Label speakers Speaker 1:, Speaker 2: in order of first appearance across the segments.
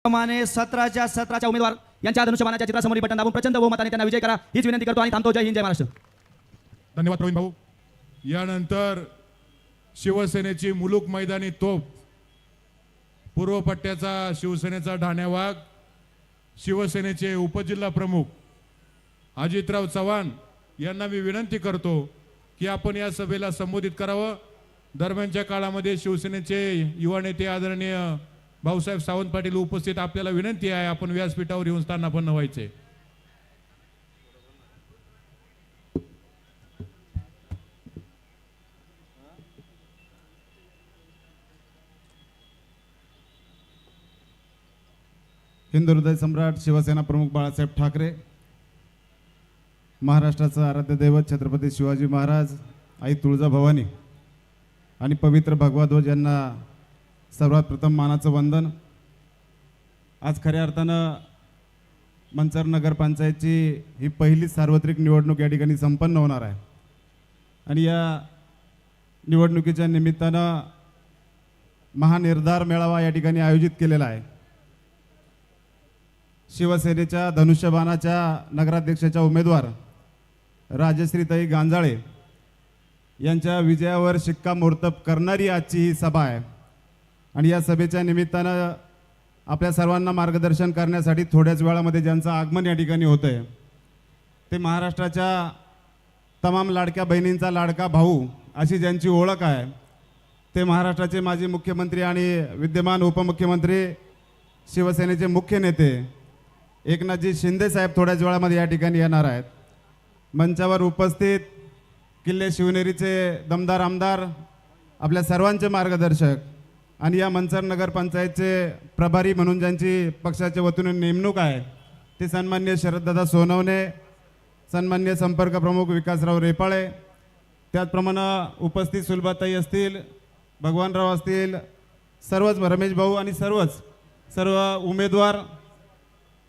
Speaker 1: प्रमाणे 17च्या उमेदवार यांच्या धनुष्यबाणाच्या चित्रासमोर बटन दाबून प्रचंड बहुमताने त्यांना विजय करा हीच विनंती करतो आणि थांबतो. जय हिंद, जय महाराष्ट्र.
Speaker 2: धन्यवाद प्रवीण भाऊ. यानंतर शिवसेनेची मुलूक मैदानी तोफ, पूर्व पट्ट्याचा शिवसेनेचा ढाण्यावाग, शिवसेनेचे उपजिल्हा प्रमुख अजितराव चव्हाण यांना मी विनंती करतो की आपण या सभेला संबोधित करावं. दरम्यानच्या काळामध्ये शिवसेनेचे युवा नेते आदरणीय भाऊसाहेब सावंत पाटील उपस्थित. आपल्याला विनंती आहे आपण व्यासपीठावर येऊन स्थानापन्न व्हायचे.
Speaker 3: हिंदू हृदय सम्राट शिवसेना प्रमुख बाळासाहेब ठाकरे, महाराष्ट्राचं आराध्य दैवत छत्रपती शिवाजी महाराज, आई तुळजाभवानी आणि पवित्र भगवा ध्वज यांना सर्वात प्रथम मानाचं वंदन. आज खऱ्या अर्थानं मंचर नगरपंचायतची ही पहिलीच सार्वत्रिक निवडणूक या ठिकाणी संपन्न होणार आहे आणि या निवडणुकीच्या निमित्तानं महानिर्धार मेळावा या ठिकाणी आयोजित केलेला आहे. शिवसेनेच्या धनुष्यबाणाच्या नगराध्यक्षाच्या उमेदवार राजश्रीताई गांजाळे यांच्या विजयावर शिक्कामोर्तब करणारी आजची ही सभा आहे आणि या सभेच्या निमित्तानं आपल्या सर्वांना मार्गदर्शन करण्यासाठी थोड्याच वेळामध्ये ज्यांचं आगमन या ठिकाणी होतं आहे ते महाराष्ट्राच्या तमाम लाडक्या बहिणींचा लाडका भाऊ अशी ज्यांची ओळख आहे ते महाराष्ट्राचे माजी मुख्यमंत्री आणि विद्यमान उपमुख्यमंत्री शिवसेनेचे मुख्य नेते एकनाथजी शिंदे साहेब थोड्याच वेळामध्ये या ठिकाणी येणार आहेत. मंचावर उपस्थित किल्ले शिवनेरीचे दमदार आमदार, आपल्या सर्वांचे मार्गदर्शक आणि या मंचर नगरपंचायतचे प्रभारी म्हणून ज्यांची पक्षाच्या वतीने नेमणूक आहे ते सन्माननीय शरददादा सोनवणे, सन्माननीय संपर्क प्रमुख विकासराव रेपाळे, त्याचप्रमाणे उपस्थित सुलभाताई असतील, भगवानराव असतील, सर्वच रमेश भाऊ आणि सर्व उमेदवार,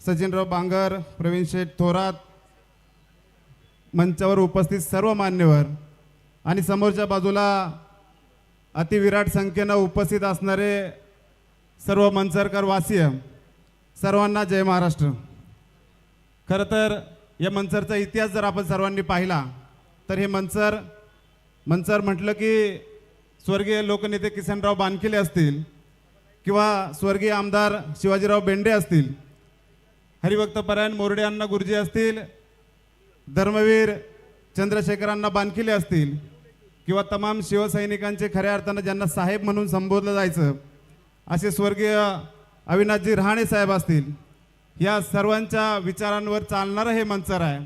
Speaker 3: सचिनराव बांगर, प्रवीण शेठ थोरात, मंचावर उपस्थित सर्व मान्यवर आणि समोरच्या बाजूला अतिविराट संख्येनं उपस्थित असणारे सर्व मंचरकर वासीय, सर्वांना जय महाराष्ट्र. खरं तर या मंचरचा इतिहास जर आपण सर्वांनी पाहिला तर हे मंचर म्हटलं की स्वर्गीय लोकनेते किसनराव बानखिले असतील किंवा स्वर्गीय आमदार शिवाजीराव बेंडे असतील, हरिभक्तपरायण मोरडे अण्णा गुरुजी असतील, धर्मवीर चंद्रशेखरांना बानखिले असतील किंवा तमाम शिवसैनिकांचे खऱ्या अर्थानं ज्यांना साहेब म्हणून संबोधलं जायचं असे स्वर्गीय अविनाशजी रहाणे साहेब असतील, या सर्वांच्या विचारांवर चालणारं हे मंचर आहे.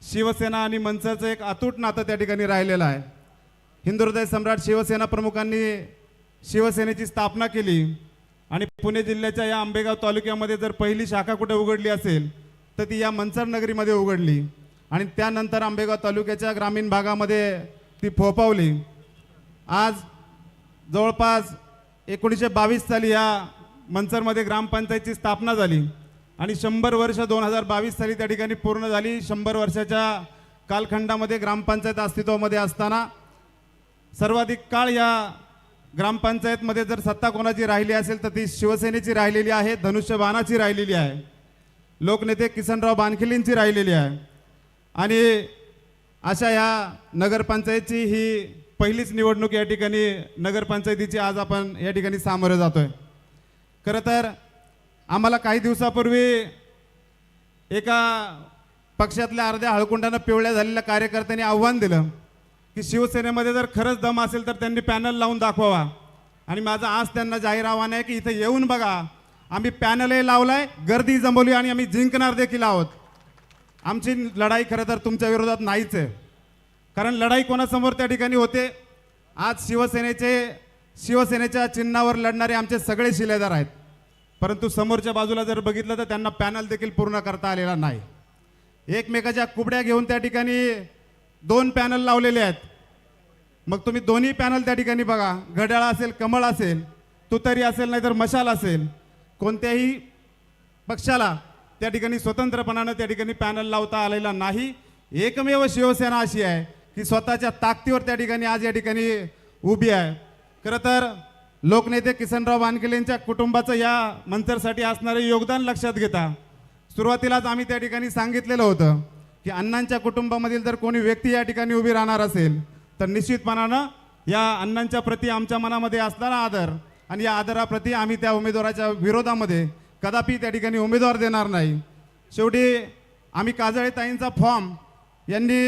Speaker 3: शिवसेना आणि मंचरचं एक अतूट नातं त्या ठिकाणी राहिलेलं आहे. हिंदू हृदय सम्राट शिवसेना प्रमुखांनी शिवसेनेची स्थापना केली आणि पुणे जिल्ह्याच्या या आंबेगाव तालुक्यामध्ये जर पहिली शाखा कुठे उघडली असेल तर ती या मंचर नगरीमध्ये उघडली आणि त्यानंतर आंबेगाव तालुक्याच्या ग्रामीण भागामध्ये ती फोफावली. आज जवळपास 1922 साली या मंचरमध्ये ग्रामपंचायतची स्थापना झाली आणि 100 वर्ष 2022 साली त्या ठिकाणी पूर्ण झाली. 100 वर्षाच्या कालखंडामध्ये ग्रामपंचायत अस्तित्वामध्ये असताना सर्वाधिक काळ या ग्रामपंचायतमध्ये जर सत्ता कोणाची राहिली असेल तर ती शिवसेनेची राहिलेली आहे, धनुष्यबाणाची राहिलेली आहे, लोकनेते किसनराव बानखिलेंची राहिलेली आहे आणि अशा या नगरपंचायतची ही पहिलीच निवडणूक या ठिकाणी नगरपंचायतीची आज आपण या ठिकाणी सामोरे जातोय. खरं तर आम्हाला काही दिवसापूर्वी एका पक्षातल्या अर्ध्या हळकुंडानं पिवळ्या झालेल्या कार्यकर्त्यांनी आव्हान दिलं की शिवसेनेमध्ये जर खरंच दम असेल तर त्यांनी पॅनल लावून दाखवावा आणि माझं आज त्यांना जाहीर आव्हान आहे की इथं येऊन बघा, आम्ही पॅनलही लावलाय, गर्दी जमवली आणि आम्ही जिंकणार देखील आहोत. आमची लढाई खरं तर तुमच्या विरोधात नाहीच आहे, कारण लढाई कोणासमोर त्या ठिकाणी होते. आज शिवसेनेच्या चिन्हावर लढणारे आमचे सगळे शिलेदार आहेत, परंतु समोरच्या बाजूला जर बघितलं तर त्यांना पॅनल देखील पूर्ण करता आलेला नाही. एकमेकाच्या कुबड्या घेऊन त्या ठिकाणी 2 पॅनल लावलेले आहेत. मग तुम्ही दोन्ही पॅनल त्या ठिकाणी बघा, घड्याळ असेल, कमळ असेल, तुतारी असेल, नाहीतर मशाल असेल, कोणत्याही पक्षाला त्या ठिकाणी स्वतंत्रपणानं त्या ठिकाणी पॅनल लावता आलेला नाही. एकमेव शिवसेना अशी आहे की स्वतःच्या ताकदीवर त्या ठिकाणी आज या ठिकाणी उभी आहे. खरं तर लोकनेते किसनराव वानखेडे यांच्या कुटुंबाचं या मंचरसाठी असणारे योगदान लक्षात घेता सुरुवातीलाच आम्ही त्या ठिकाणी सांगितलेलं होतं की अण्णांच्या कुटुंबामधील जर कोणी व्यक्ती या ठिकाणी उभी राहणार असेल तर निश्चितपणानं या अण्णांच्या प्रती आमच्या मनामध्ये असणारा आदर आणि या आदराप्रती आम्ही त्या उमेदवाराच्या विरोधामध्ये कदापि त्या ठिकाणी उमेदवार देणार नाही. शेवटी आम्ही काजळे ताईंचा फॉर्म यांनी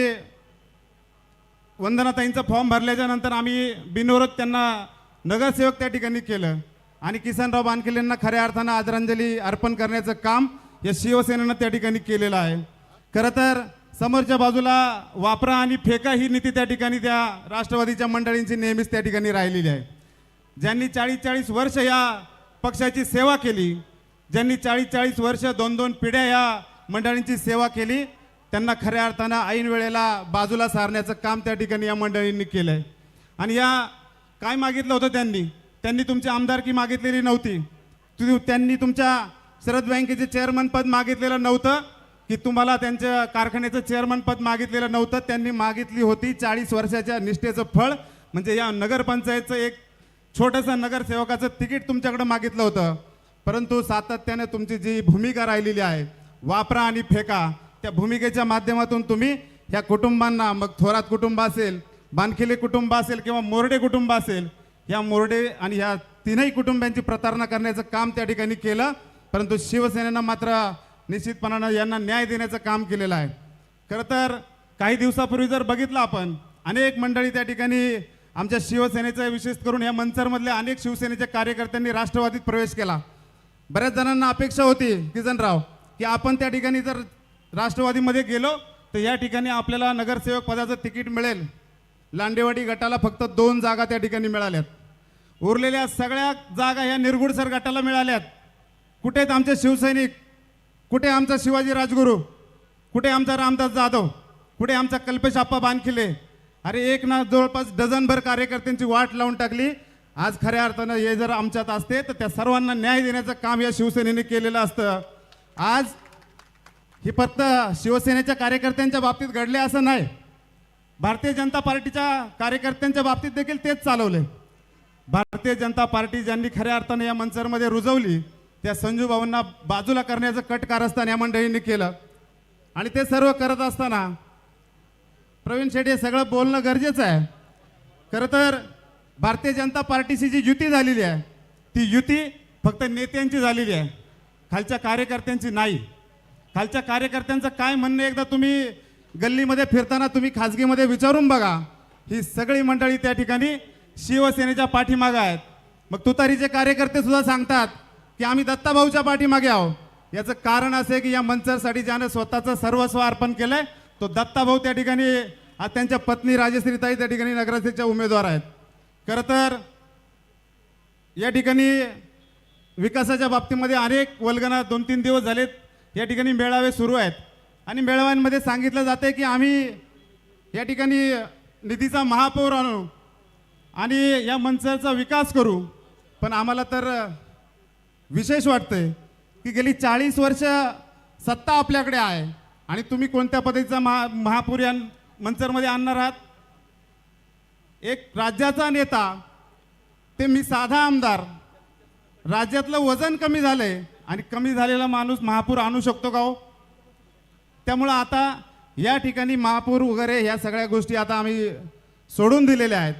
Speaker 3: वंदनाताईंचा फॉर्म भरल्याच्या नंतर आम्ही बिनविरोध त्यांना नगरसेवक त्या ठिकाणी केलं आणि किसनराव वानखेडे यांना खऱ्या अर्थानं आदरांजली अर्पण करण्याचं काम या शिवसेनेनं त्या ठिकाणी केलेलं आहे. खरं तर समोरच्या बाजूला वापरा आणि फेका ही नीती त्या ठिकाणी त्या राष्ट्रवादीच्या मंडळींची नेहमीच त्या ठिकाणी राहिलेली आहे. ज्यांनी 40-40 वर्ष या पक्षाची सेवा केली, ज्यांनी 40-40 वर्ष 2-2 पिढ्या या मंडळींची सेवा केली, त्यांना खऱ्या अर्थानं ऐन वेळेला बाजूला सारण्याचं काम त्या ठिकाणी या मंडळींनी केलं आहे. आणि या काय मागितलं होतं त्यांनी तुमची आमदारकी मागितलेली नव्हती. त्यांनी तुमच्या शरद बँकेचे चेअरमन पद मागितलेलं नव्हतं की तुम्हाला त्यांच्या कारखान्याचं चेअरमन पद मागितलेलं नव्हतं. त्यांनी मागितली होती 40 वर्षाच्या निष्ठेचं फळ म्हणजे या नगरपंचायतचं एक छोटंसं नगरसेवकाचं तिकीट तुमच्याकडे मागितलं होतं. परंतु सातत्याने तुमची जी भूमिका राहिलेली आहे वापरा आणि फेका, त्या भूमिकेच्या माध्यमातून तुम्ही ह्या कुटुंबांना, मग थोरात कुटुंब असेल, बानखेडे कुटुंब असेल किंवा मोर्डे कुटुंब असेल, या मोर्डे आणि ह्या तीनही कुटुंबांची प्रतारणा करण्याचं काम त्या ठिकाणी केलं. परंतु शिवसेनेनं मात्र निश्चितपणानं यांना न्याय देण्याचं काम केलेलं आहे. खरं तर काही दिवसापूर्वी जर बघितलं आपण, अनेक मंडळी त्या ठिकाणी आमच्या शिवसेनेचं, विशेष करून या मंचरमधल्या अनेक शिवसेनेच्या कार्यकर्त्यांनी राष्ट्रवादीत प्रवेश केला. बऱ्याच जणांना अपेक्षा होती किसनराव की आपण त्या ठिकाणी जर राष्ट्रवादीमध्ये गेलो तर या ठिकाणी आपल्याला नगरसेवक पदाचं तिकीट मिळेल. लांडेवाडी गटाला फक्त 2 जागा त्या ठिकाणी मिळाल्यात. उरलेल्या सगळ्या जागा ह्या निरगुडसर गटाला मिळाल्यात. कुठे आहेत आमचे शिवसैनिक? कुठे आमचा शिवाजी राजगुरू? कुठे आमचा रामदास जाधव? कुठे आमचा कल्पेश आप्पा बानखिले? अरे एक ना जवळपास डझनभर कार्यकर्त्यांची वाट लावून टाकली. आज खऱ्या अर्थानं हे जर आमच्यात असते तर त्या सर्वांना न्याय देण्याचं काम या शिवसेनेने केलेलं असतं. आज हे फक्त शिवसेनेच्या कार्यकर्त्यांच्या बाबतीत घडले असं नाही, भारतीय जनता पार्टीच्या कार्यकर्त्यांच्या बाबतीत देखील तेच चालवले. भारतीय जनता पार्टी ज्यांनी खऱ्या अर्थानं या मंचरमध्ये रुजवली त्या संजू भाऊंना बाजूला करण्याचं कट कारस्थान या मंडळींनी केलं. आणि ते सर्व करत असताना प्रवीण शेट्टी हे सगळं बोलणं गरजेचं आहे. खरं तर भारतीय जनता पार्टीशी जी युती झालेली आहे ती युती फक्त नेत्यांची झालेली आहे, खालच्या कार्यकर्त्यांची नाही. खालच्या कार्यकर्त्यांचं काय म्हणणं एकदा तुम्ही गल्लीमध्ये फिरताना तुम्ही खाजगीमध्ये विचारून बघा. ही सगळी मंडळी त्या ठिकाणी शिवसेनेच्या पाठीमागे आहेत. मग तुतारीचे कार्यकर्ते सुद्धा सांगतात की आम्ही दत्ताभाऊच्या पाठीमागे आहोत. याचं कारण असे की या मंचरसाठी ज्याने स्वतःचं सर्वस्व अर्पण केलंय तो दत्ताभाऊ त्या ठिकाणी, आज त्यांच्या पत्नी राजश्रीताई त्या ठिकाणी नगराध्यक्षच्या उमेदवार आहेत. खरं तर या ठिकाणी विकासाच्या बाबतीमध्ये अनेक वल्गना 2-3 दिवस झालेत या ठिकाणी मेळावे सुरू आहेत आणि मेळाव्यांमध्ये सांगितलं जाते की आम्ही या ठिकाणी निधीचा महापौर आणू आणि या मंचरचा विकास करू. पण आम्हाला तर विशेष वाटतंय की गेली 40 वर्ष सत्ता आपल्याकडे आहे आणि तुम्ही कोणत्या पद्धतीचा महापौर या मंचरमध्ये आणणार आहात? एक राज्याचा नेता ते मी साधा आमदार, राज्यातलं वजन कमी झालंय आणि कमी झालेला माणूस महापौर आणू शकतो का हो? त्यामुळं आता या ठिकाणी महापौर वगैरे ह्या सगळ्या गोष्टी आता आम्ही सोडून दिलेल्या आहेत.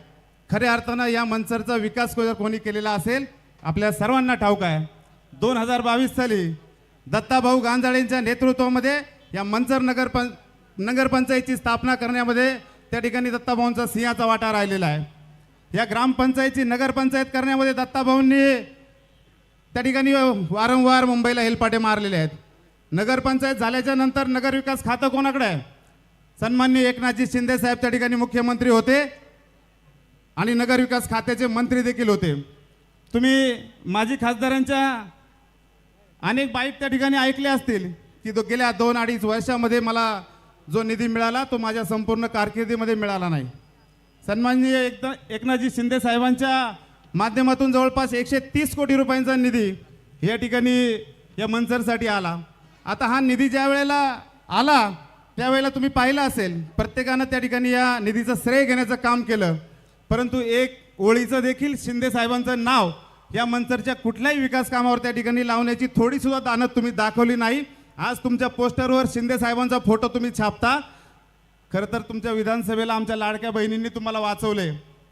Speaker 3: खऱ्या अर्थानं या मंचरचा विकास जर कोणी केलेला असेल आपल्या सर्वांना ठाऊक आहे. 2022 साली दत्ताभाऊ गांजाळेंच्या नेतृत्वामध्ये या मंचर नगरपंचायतीची स्थापना करण्यामध्ये त्या ठिकाणी दत्ताभाऊंचा सिंहाचा वाटा राहिलेला आहे. या ग्रामपंचायतीची नगरपंचायत करण्यामध्ये दत्ताभाऊंनी त्या ठिकाणी वारंवार मुंबईला हेलपाटे मारलेले आहेत. नगरपंचायत झाल्याच्या नंतर नगरविकास खातं कोणाकडे आहे? सन्माननीय एकनाथजी शिंदे साहेब त्या ठिकाणी मुख्यमंत्री होते आणि नगरविकास खात्याचे मंत्री देखील होते. तुम्ही माजी खासदारांच्या अनेक बाईट त्या ठिकाणी ऐकले असतील की गेल्या 2-2.5 वर्षामध्ये मला जो निधी मिळाला तो माझ्या संपूर्ण कारकिर्दीमध्ये मिळाला नाही. सन्माननीय एकनाथजी शिंदे साहेबांच्या माध्यमातून जवळपास 130 कोटी रुपयांचा निधी या ठिकाणी या मंचरसाठी आला. आता हा निधी ज्या वेळेला आला त्यावेळेला तुम्ही पाहिलं असेल प्रत्येकानं त्या ठिकाणी या निधीचं श्रेय घेण्याचं काम केलं. परंतु एक ओळीचं देखील शिंदे साहेबांचं नाव या मंचरच्या कुठल्याही विकास कामावर त्या ठिकाणी लावण्याची थोडी सुद्धा दानत तुम्ही दाखवली नाही. आज तुमच्या पोस्टरवर शिंदे साहेबांचा फोटो तुम्ही छापता. खरं तर तुमच्या विधानसभेला आमच्या लाडक्या बहिणींनी तुम्हाला वाचवले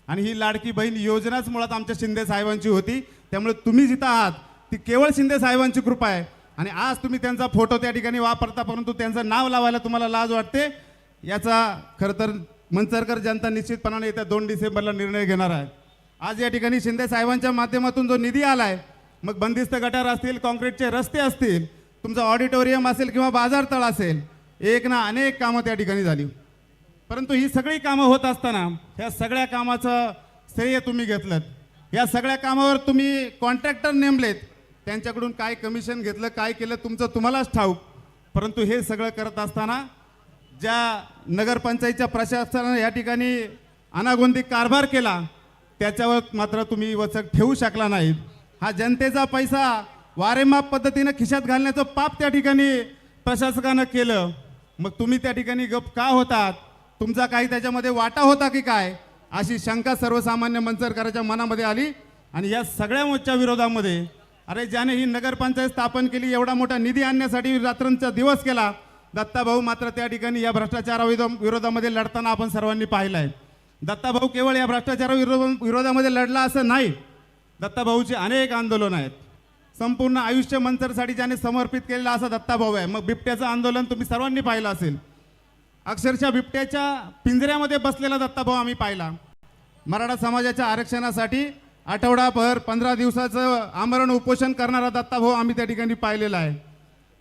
Speaker 3: आणि ही लाडकी बहीण योजनाच मुळात आमच्या शिंदे साहेबांची होती. त्यामुळे तुम्ही जिथं आहात ती केवळ शिंदे साहेबांची कृपा आहे आणि आज तुम्ही त्यांचा फोटो त्या ठिकाणी वापरता, परंतु त्यांचं नाव लावायला तुम्हाला लाज वाटते. याचा खरं तर मंचरकर जनता निश्चितपणाने येत्या 2 डिसेंबरला निर्णय घेणार आहे. आज या ठिकाणी शिंदे साहेबांच्या माध्यमातून जो निधी आलाय, मग बंदिस्त गटार असतील, काँक्रीटचे रस्ते असतील, तुमचं ऑडिटोरियम असेल किंवा बाजारतळ असेल, एक ना अनेक कामं त्या ठिकाणी झाली. परंतु ही सगळी कामं होत असताना ह्या सगळ्या कामाचं श्रेय तुम्ही घेतलं. या सगळ्या कामावर तुम्ही कॉन्ट्रॅक्टर नेमलेत, त्यांच्याकडून काय कमिशन घेतलं, काय केलं तुमचं तुम्हालाच ठाऊक. परंतु हे सगळं करत असताना ज्या नगरपंचायतच्या प्रशासनाने या ठिकाणी अनागोंदी कारभार केला त्याच्यावर मात्र तुम्ही वचक ठेवू शकला नाहीत. हा जनतेचा पैसा वारेमाप पद्धतीनं खिशात घालण्याचं पाप त्या ठिकाणी प्रशासकानं केलं. मग तुम्ही त्या ठिकाणी गप का होतात? तुमचा काही त्याच्यामध्ये वाटा होता की काय, अशी शंका सर्वसामान्य मंचरकरांच्या मनामध्ये आली. आणि या सगळ्या मोर्चा विरोधामध्ये अरे ज्याने ही नगरपंचायत स्थापन केली, एवढा मोठा निधी आणण्यासाठी रात्रंचा दिवस केला, दत्ताभाऊ मात्र त्या ठिकाणी या विरोधामध्ये लढताना आपण सर्वांनी पाहिलं आहे. दत्ताभाऊ केवळ या विरोधामध्ये लढला असं नाही, दत्ताभाऊची अनेक आंदोलन आहेत. संपूर्ण आयुष्य मंचरसाठी ज्याने समर्पित केलेला असा दत्ताभाऊ आहे. मग बिबट्याचं आंदोलन तुम्ही सर्वांनी पाहिलं असेल. अक्षरशः बिबट्याच्या पिंजऱ्यामध्ये बसलेला दत्ताभाऊ आम्ही पाहिला. मराठा समाजाच्या आरक्षणासाठी आठवडाभर 15 दिवसाचं आमरण उपोषण करणारा दत्ताभाऊ आम्ही त्या ठिकाणी पाहिलेला आहे.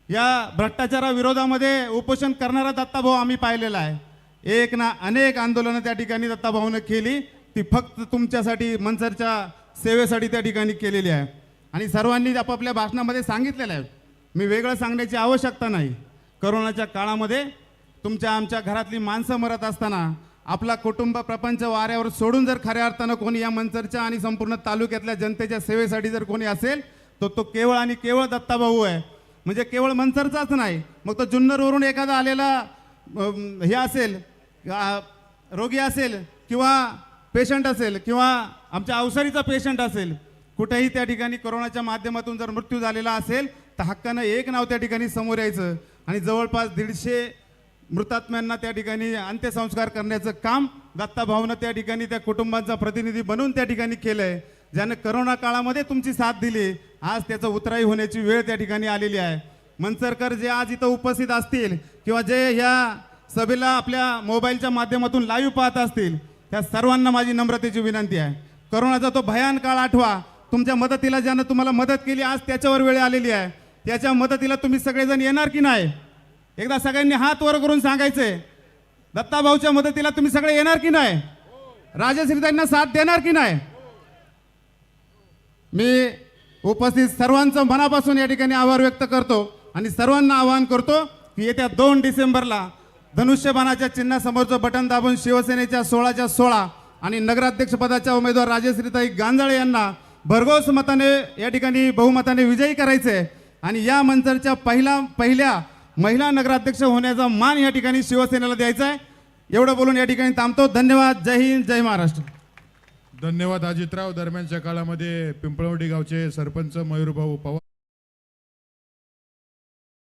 Speaker 3: या भ्रष्टाचाराविरोधामध्ये उपोषण करणारा दत्ताभाऊ आम्ही पाहिलेला आहे. एक ना अनेक आंदोलनं त्या ठिकाणी दत्ताभाऊनं केली, ती फक्त तुमच्यासाठी मंचरच्या सेवेसाठी त्या ठिकाणी केलेली आहे. आणि सर्वांनी आपापल्या भाषणामध्ये सांगितलेलं आहे, मी वेगळं सांगण्याची आवश्यकता नाही. करोनाच्या काळामध्ये तुमच्या आमच्या घरातली माणसं मरत असताना आपला कुटुंब प्रपंच वाऱ्यावर सोडून जर खऱ्या अर्थानं कोणी या मंचरच्या आणि संपूर्ण तालुक्यातल्या जनतेच्या सेवेसाठी जर कोणी असेल तर तो केवळ आणि केवळ दत्ताभाऊ आहे. म्हणजे केवळ मंचरचाच नाही, मग तो जुन्नरवरून एखादा आलेला हे असेल, रोगी असेल किंवा पेशंट असेल किंवा आमच्या अवसरीचा पेशंट असेल, कुठेही त्या ठिकाणी कोरोनाच्या माध्यमातून जर मृत्यू झालेला असेल तर हक्कानं एक नाव त्या ठिकाणी समोर यायचं आणि जवळपास 150 मृतात्म्यांना त्या ठिकाणी अंत्यसंस्कार करण्याचं काम दत्ताभाऊनं त्या ठिकाणी त्या कुटुंबांचा प्रतिनिधी बनून त्या ठिकाणी केलंय. ज्याने करोना काळामध्ये तुमची साथ दिली, आज त्याचं उतराई होण्याची वेळ त्या ठिकाणी आलेली आहे. मंचरकर जे आज इथं उपस्थित असतील किंवा जे ह्या सभेला आपल्या मोबाईलच्या माध्यमातून लाईव्ह पाहत असतील, त्या सर्वांना माझी नम्रतेची विनंती आहे, करोनाचा तो भयान काळ आठवा. तुमच्या मदतीला ज्यानं तुम्हाला मदत केली, आज त्याच्यावर वेळ आलेली आहे. त्याच्या मदतीला तुम्ही सगळेजण येणार की नाही? एकदा सगळ्यांनी हात वर करून सांगायचंय, दत्ताभाऊच्या मदतीला तुम्ही सगळे येणार की नाही? राजश्रीताईंना साथ देणार की नाही? मी उपस्थित सर्वांचं मनापासून या ठिकाणी आभार व्यक्त करतो आणि सर्वांना आवाहन करतो की येत्या 2 डिसेंबरला धनुष्यबाणाच्या चिन्हासमोरचं बटन दाबून शिवसेनेच्या 16च्या 16 आणि नगराध्यक्षपदाच्या उमेदवार राजश्रीताई गांजाळे यांना भरघोस मताने या ठिकाणी बहुमताने विजयी करायचे आणि या मंचरच्या पहिल्या महिला नगराध्यक्ष होण्याचा मान या ठिकाणी शिवसेनेला द्यायचा आहे. एवढं बोलून या ठिकाणी थांबतो. धन्यवाद. जय हिंद, जय महाराष्ट्र.
Speaker 2: धन्यवाद अजितराव. दरम्यानच्या काळामध्ये पिंपळवडी गावचे सरपंच मयूरभाऊ पवार